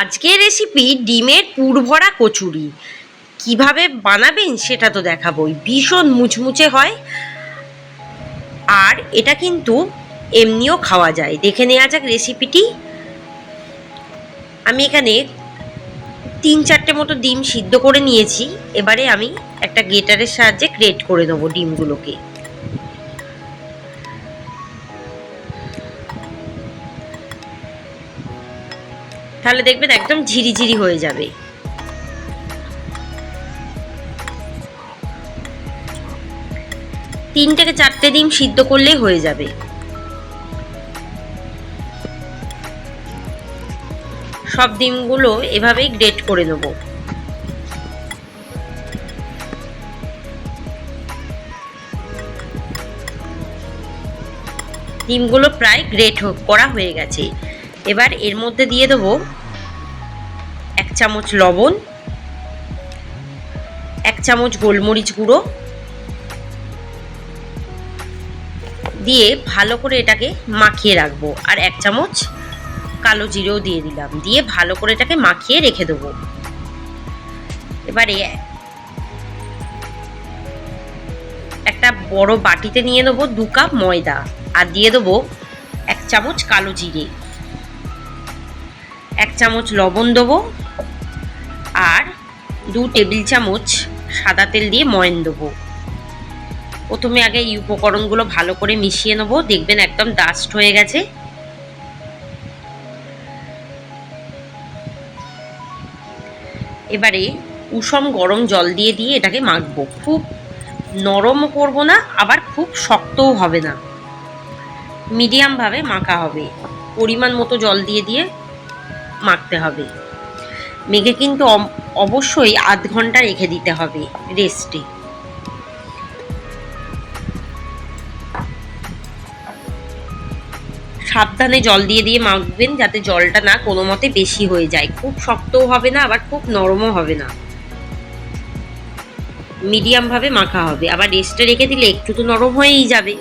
আজকের রেসিপি ডিমের পুর ভরা কচুরি। কিভাবে বানাবেন সেটা তো দেখাবোই। ভীষণ মুচমুচে হয়, আর এটা কিন্তু এমনিও খাওয়া যায়। দেখে নেওয়া যাক রেসিপিটি। আমি এখানে 3-4টে মতো ডিম সিদ্ধ করে নিয়েছি। এবারে আমি একটা গ্রেটারের সাহায্যে গ্রেট করে নেবো ডিমগুলোকে। তাহলে দেখবেন একদম ঝিরিঝিরি হয়ে যাবে। তিন থেকে চারটে ডিম সিদ্ধ করলেই হয়ে যাবে। সব ডিমগুলো এভাবেই গ্রেট করে নেব। ডিমগুলো প্রায় গ্রেট করা হয়ে গেছে। এবার এর মধ্যে দিয়ে দেবো 1 চামচ লবণ, 1 চামচ গোলমরিচ গুঁড়ো দিয়ে ভালো করে এটাকে মাখিয়ে রাখবো। আর 1 চামচ কালো জিরেও দিয়ে দিলাম, দিয়ে ভালো করে এটাকে মাখিয়ে রেখে দেবো। এবারে একটা বড় বাটিতে নিয়ে নেবো 2 কাপ ময়দা, আর দিয়ে দেবো 1 চামচ কালো জিরে, 1 চামচ লবণ দেবো, আর 2 টেবিল চামচ সাদা তেল দিয়ে ময়ান দেবো। প্রথমে আগে এই উপকরণগুলো ভালো করে মিশিয়ে নেবো। দেখবেন একদম ডাস্ট হয়ে গেছে। এবারে উষম গরম জল দিয়ে দিয়ে এটাকে মাখবো। খুব নরমও করবো না, আবার খুব শক্তও হবে না, মিডিয়াম ভাবে মাখা হবে। পরিমাণ মতো জল দিয়ে দিয়ে মাখতে হবে। মেখে কিন্তু অবশ্যই আধ ঘন্টা রেখে দিতে হবে রেস্টে। সাবধানে জল দিয়ে দিয়ে মাখবেন, যাতে জলটা না কোনো মতে বেশি হয়ে যায়। খুব শক্তও হবে না, আবার খুব নরমও হবে না, মিডিয়াম ভাবে মাখা হবে। আবার রেস্টে রেখে দিলে একটু তো নরম হয়েই যাবে।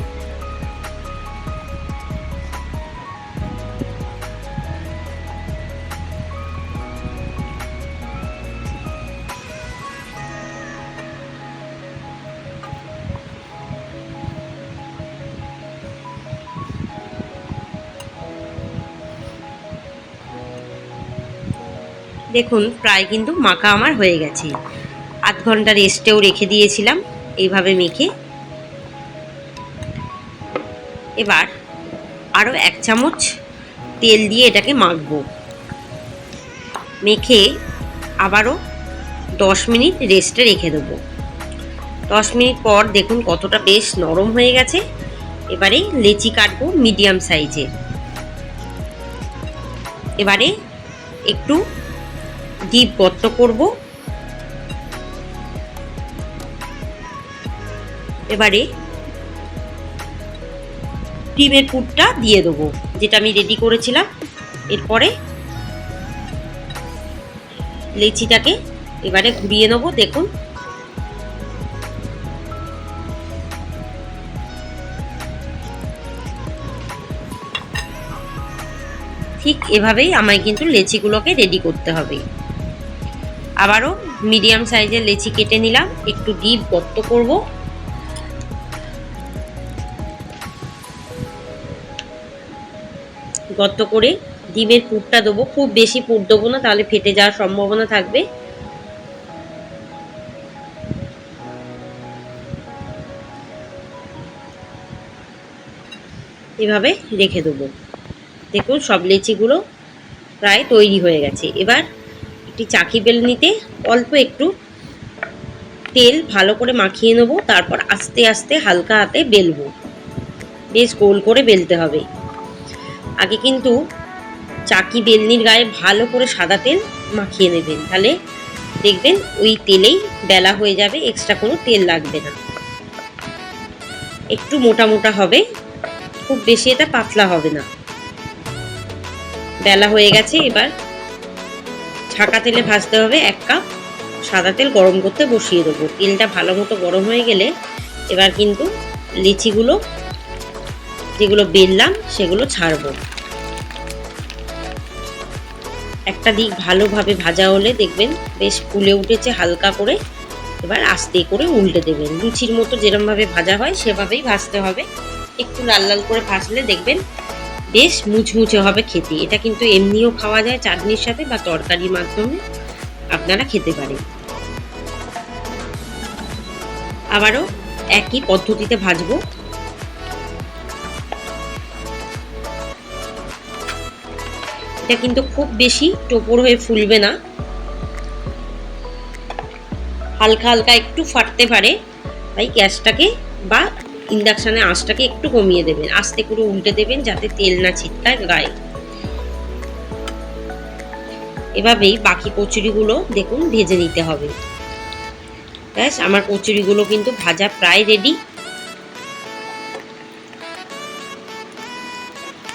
দেখুন প্রায় কিন্তু মাখা আমার হয়ে গেছে। আধ ঘন্টা রেস্টেও রেখে দিয়েছিলাম এইভাবে মেখে। এবার আরও 1 চামচ তেল দিয়ে এটাকে মাখবো। মেখে আবারও 10 মিনিট রেস্টে রেখে দেবো। 10 মিনিট পর দেখুন কতটা বেশ নরম হয়ে গেছে। এবারে লেচি কাটবো মিডিয়াম সাইজের। এবারে একটু ডিপ গর্ত করব। এবারে ডিমের পুরটা দিয়ে দেবো, যেটা আমি রেডি করেছিলাম। এরপরে লেচিটাকে এবারে ঘুরিয়ে নেব। দেখুন ঠিক এভাবেই আমায় কিন্তু লেচিগুলোকে রেডি করতে হবে। আবারও মিডিয়াম সাইজের লেচি কেটে নিলাম। একটু ডিপ গর্ত করব। গর্ত করে ডিমের পুরটা দেবো। খুব বেশি পুর দেবো না, তাহলে ফেটে যাওয়ার সম্ভাবনা থাকবে। এভাবে রেখে দেবো। দেখুন সব লেচিগুলো প্রায় তৈরি হয়ে গেছে। এবার একটি চাকি বেলনিতে অল্প একটু তেল ভালো করে মাখিয়ে নেবো। তারপর আস্তে আস্তে হালকা হাতে বেলবো। বেশ গোল করে বেলতে হবে। আগে কিন্তু চাকি বেলনির গায়ে ভালো করে সাদা তেল মাখিয়ে নেবেন, তাহলে দেখবেন ওই তেলেই বেলা হয়ে যাবে, এক্সট্রা কোনো তেল লাগবে না। একটু মোটা মোটা হবে, খুব বেশি এটা পাতলা হবে না। বেলা হয়ে গেছে। এবার ছাকা তেলে ভাজতে হবে। 1 কাপ সাদা তেল গরম করতে বসিয়ে দেবো। তেলটা ভালো মতো গরম হয়ে গেলে এবার কিন্তু লিচিগুলো যেগুলো বেললাম সেগুলো ছাড়বো। একটা দিক ভালোভাবে ভাজা হলে দেখবেন বেশ ফুলে উঠেছে হালকা করে। এবার আস্তে করে উল্টে দেবেন। লুচির মতো যেরমভাবে ভাজা হয় সেভাবেই ভাজতে হবে। একটু লাল লাল করে ভাজলে দেখবেন বেশ মুচমুচে হবে খেতে। এটা কিন্তু এমনিও খাওয়া যায় চাটনির সাথে বা তরকারির মাধ্যমে আপনারা খেতে পারেন। আবারও একই পদ্ধতিতে ভাজবো। এটা কিন্তু খুব বেশি টোপর হয়ে ফুলবে না, হালকা হালকা একটু ফাটতে পারে। তাই গ্যাসটাকে বা ইন্ডাকশানের আঁচটাকে একটু কমিয়ে দেবেন। আস্তে করে উল্টে দেবেন যাতে তেল না ছিটকায় গায়ে। এভাবেই বাকি কচুরিগুলো দেখুন ভেজে নিতে হবে। ব্যাস আমার কচুরিগুলো কিন্তু ভাজা প্রায় রেডি।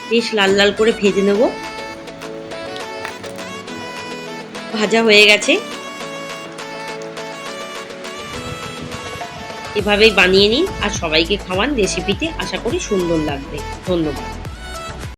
বেশ লাল লাল করে ভেজে নেব। ভাজা হয়ে গেছে। এভাবেই বানিয়ে নিন আর সবাইকে খাওয়ান। রেসিপিতে আশা করি সুন্দর লাগবে। ধন্যবাদ।